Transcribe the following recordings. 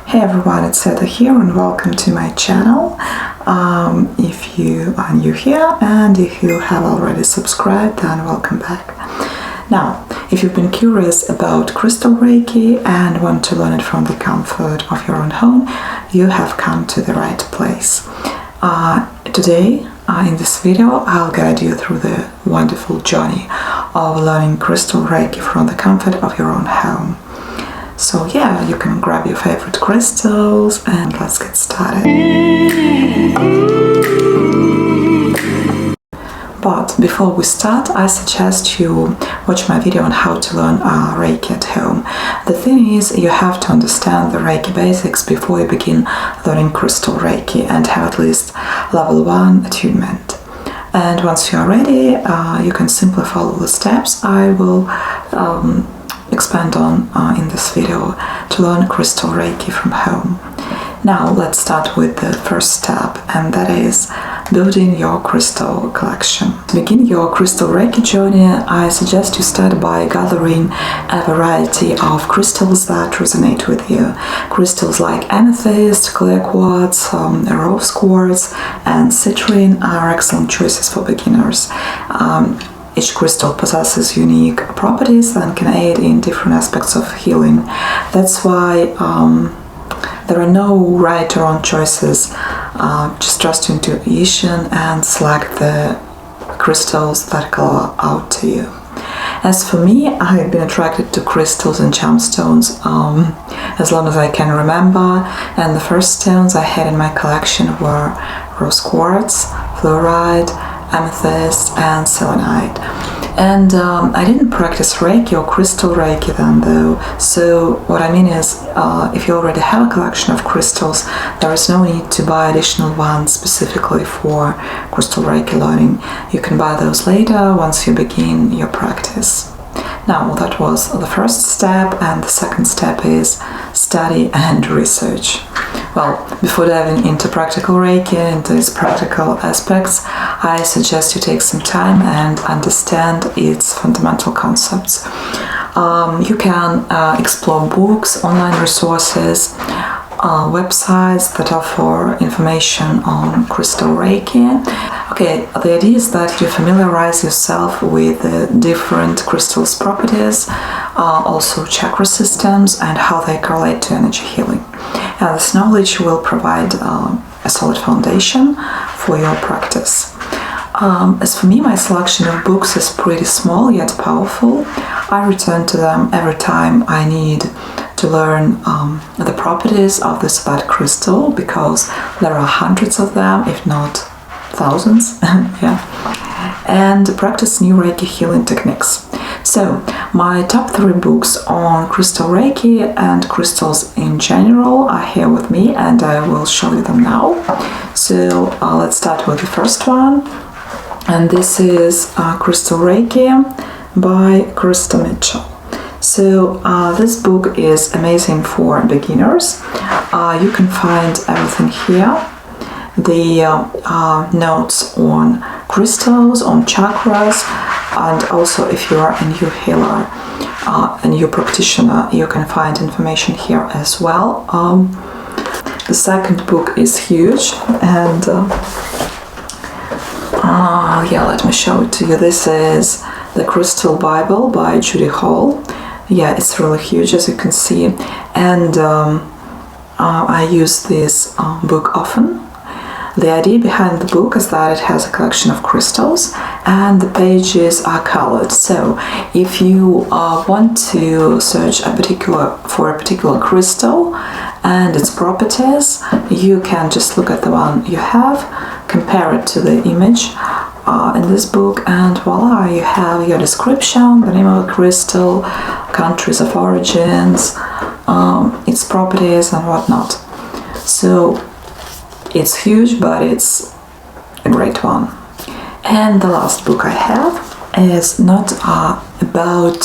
Hey everyone, it's Sveta here and welcome to my channel. If you are new here and if you have already subscribed, then welcome back. Now, if you've been curious about Crystal Reiki and want to learn it from the comfort of your own home, you have come to the right place. Today, in this video, I'll guide you through the wonderful journey of learning Crystal Reiki from the comfort of your own home. So yeah, you can grab your favorite crystals and let's get started. But before we start, I suggest you watch my video on how to learn Reiki at home. The thing is, you have to understand the Reiki basics before you begin learning Crystal Reiki and have at least level 1 attunement. And once you are ready, you can simply follow the steps I will expand on in this video to learn Crystal Reiki from home. Now let's start with the first step, and that is building your crystal collection. To begin your Crystal Reiki journey, I suggest you start by gathering a variety of crystals that resonate with you. Crystals like amethyst, clear quartz, rose quartz, and citrine are excellent choices for beginners. Each crystal possesses unique properties and can aid in different aspects of healing. That's why there are no right or wrong choices. Just trust your intuition and select the crystals that call out to you. As for me, I've been attracted to crystals and gemstones as long as I can remember, and the first stones I had in my collection were rose quartz, fluorite, amethyst and selenite. And I didn't practice Reiki or Crystal Reiki then though, so what I mean is if you already have a collection of crystals, there is no need to buy additional ones specifically for Crystal Reiki learning. You can buy those later once you begin your practice. Now, that was the first step, and the second step is study and research. Well, before diving into practical Reiki, into its practical aspects, I suggest you take some time and understand its fundamental concepts. You can explore books, online resources, websites that offer information on Crystal Reiki. Okay, the idea is that you familiarize yourself with the different crystals' properties, also chakra systems and how they correlate to energy healing. And this knowledge will provide a solid foundation for your practice. As for me, my selection of books is pretty small yet powerful. I return to them every time I need to learn the properties of this or that crystal, because there are hundreds of them, if not thousands, yeah, and practice new Reiki healing techniques. So, my top 3 books on Crystal Reiki and crystals in general are here with me, and I will show you them now. So, let's start with the first one, and this is Crystal Reiki by Crystal Mitchell. So this book is amazing for beginners. You can find everything here. The notes on crystals, on chakras, and also if you are a new healer, a new practitioner, you can find information here as well. The second book is huge, and yeah, let me show it to you. This is The Crystal Bible by Judy Hall. Yeah, it's really huge, as you can see, and I use this book often. The idea behind the book is that it has a collection of crystals and the pages are colored. So if you want to search for a particular crystal and its properties, you can just look at the one you have, compare it to the image in this book, and voila, you have your description, the name of the crystal, countries of origins, its properties and whatnot. So it's huge, but it's a great one. And the last book I have is not about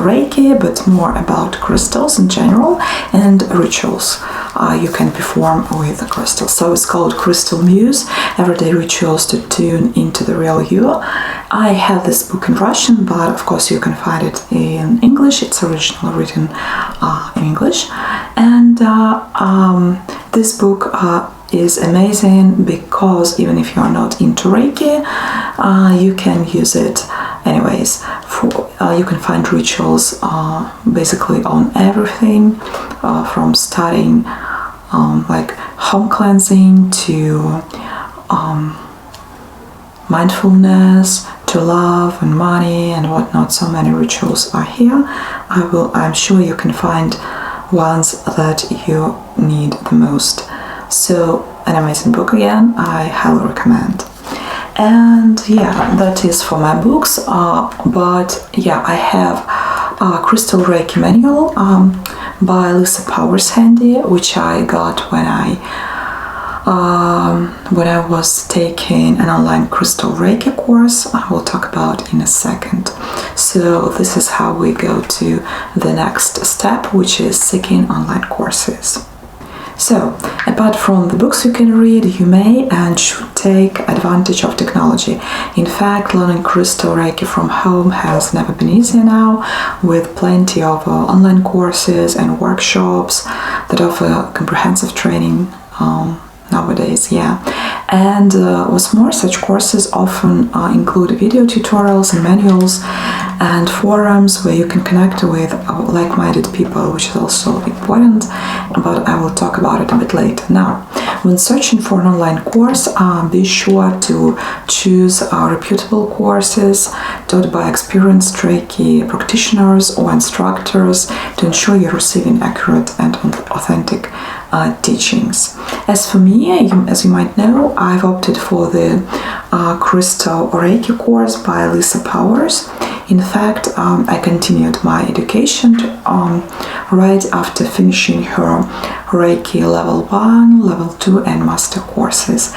Reiki, but more about crystals in general and rituals you can perform with the crystals. So it's called Crystal Muse, Everyday Rituals to Tune into the Real You. I have this book in Russian, but of course you can find it in English. It's originally written in English. And this book is amazing because even if you are not into Reiki, you can use it anyways. You can find rituals basically on everything, from starting like home cleansing to mindfulness, to love and money and whatnot. So many rituals are here. I'm sure you can find ones that you need the most. So an amazing book again, I highly recommend. And yeah, that is for my books. But yeah, I have Crystal Reiki manual by Lisa Powers Handy, which I got when I was taking an online Crystal Reiki course. I will talk about in a second. So this is how we go to the next step, which is seeking online courses. So, apart from the books you can read, you may and should take advantage of technology. In fact, learning Crystal Reiki from home has never been easier now, with plenty of online courses and workshops that offer comprehensive training nowadays, yeah. And what's more, such courses often include video tutorials and manuals and forums where you can connect with like-minded people, which is also important, but I will talk about it a bit later. Now, when searching for an online course, be sure to choose reputable courses taught by experienced Reiki practitioners or instructors to ensure you're receiving accurate and authentic teachings. As for me, as you might know, I've opted for the Crystal Reiki course by Lisa Powers. In fact, I continued my education right after finishing her Reiki Level 1, Level 2 and Master courses.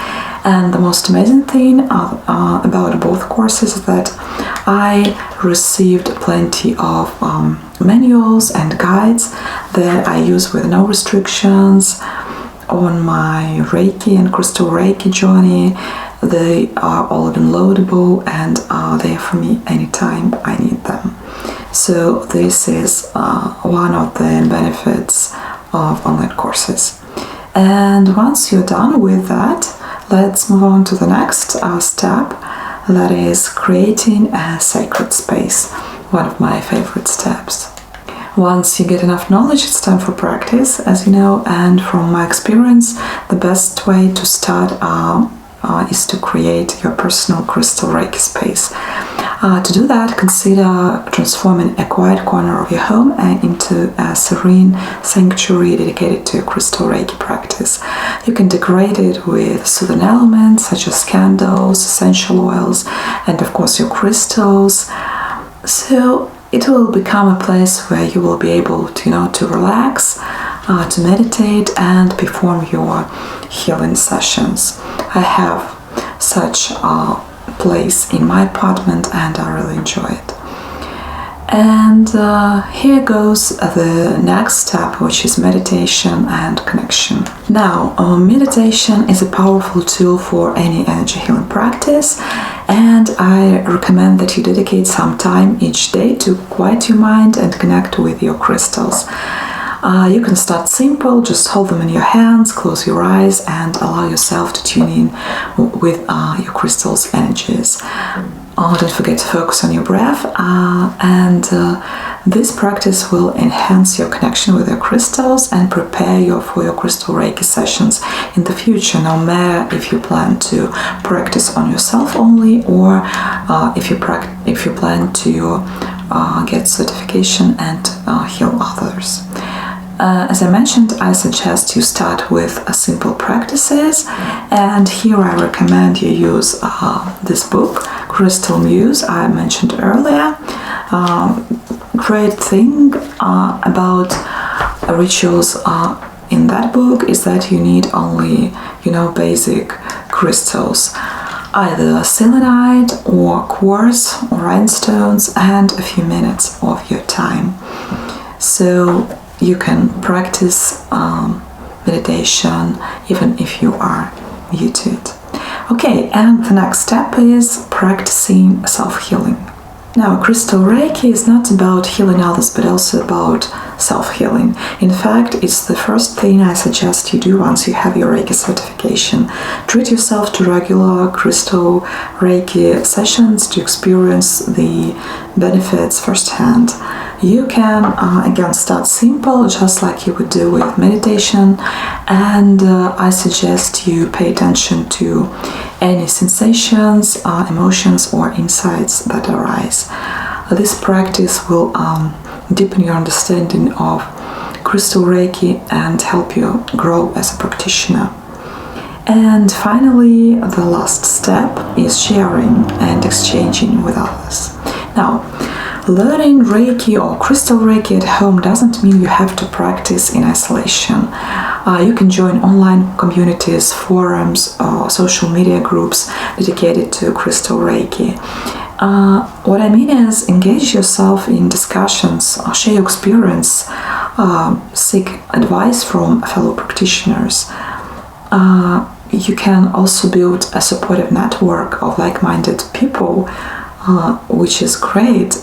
And the most amazing thing about both courses is that I received plenty of manuals and guides that I use with no restrictions on my Reiki and Crystal Reiki journey. They are all downloadable and are there for me anytime I need them. So this is one of the benefits of online courses. And once you're done with that, let's move on to the next step, that is creating a sacred space, one of my favorite steps. Once you get enough knowledge, it's time for practice, as you know, and from my experience, the best way to start is to create your personal Crystal Reiki space. To do that, consider transforming a quiet corner of your home into a serene sanctuary dedicated to your Crystal Reiki practice. You can decorate it with soothing elements such as candles, essential oils, and of course your crystals. So it will become a place where you will be able to, to relax, to meditate and perform your healing sessions. I have such a place in my apartment and I really enjoy it. And here goes the next step, which is meditation and connection. Now, meditation is a powerful tool for any energy healing practice, and I recommend that you dedicate some time each day to quiet your mind and connect with your crystals. You can start simple, just hold them in your hands, close your eyes and allow yourself to tune in with your crystals' energies. Don't forget to focus on your breath, and this practice will enhance your connection with your crystals and prepare you for your Crystal Reiki sessions in the future, no matter if you plan to practice on yourself only or if you plan to get certification and heal others. As I mentioned, I suggest you start with simple practices, and here I recommend you use this book, Crystal Muse, I mentioned earlier. Great thing about rituals in that book is that you need only, basic crystals, either selenite or quartz or rhinestones, and a few minutes of your time. So you can practice meditation even if you are new to it. Okay, and the next step is practicing self-healing. Now, Crystal Reiki is not about healing others, but also about self-healing. In fact, it's the first thing I suggest you do once you have your Reiki certification. Treat yourself to regular Crystal Reiki sessions to experience the benefits firsthand. You can, again, start simple, just like you would do with meditation, and I suggest you pay attention to any sensations, emotions, or insights that arise. This practice will deepen your understanding of Crystal Reiki and help you grow as a practitioner. And finally, the last step is sharing and exchanging with others. Now, learning Reiki or Crystal Reiki at home doesn't mean you have to practice in isolation. You can join online communities, forums, or social media groups dedicated to Crystal Reiki. What I mean is engage yourself in discussions, share your experience, seek advice from fellow practitioners. You can also build a supportive network of like-minded people, which is great,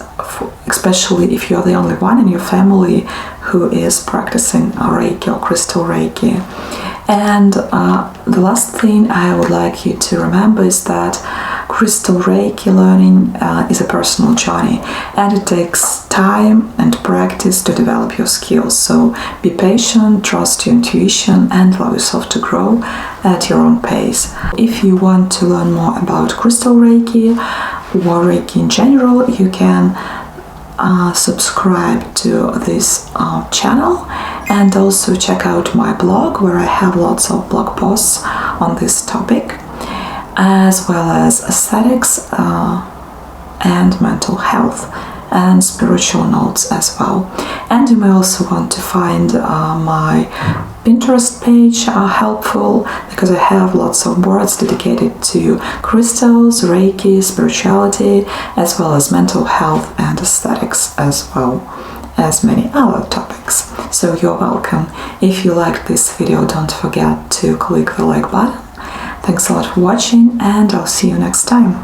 especially if you're the only one in your family who is practicing Reiki or Crystal Reiki. And the last thing I would like you to remember is that Crystal Reiki learning is a personal journey, and it takes time and practice to develop your skills. So be patient, trust your intuition, and allow yourself to grow at your own pace. If you want to learn more about Crystal Reiki or Reiki in general, you can subscribe to this channel, and also check out my blog, where I have lots of blog posts on this topic, as well as aesthetics and mental health and spiritual notes as well. And you may also want to find my Pinterest page helpful, because I have lots of boards dedicated to crystals, Reiki, spirituality, as well as mental health and aesthetics, as well as many other topics. So you're welcome. If you liked this video, don't forget to click the like button. Thanks a lot for watching, and I'll see you next time.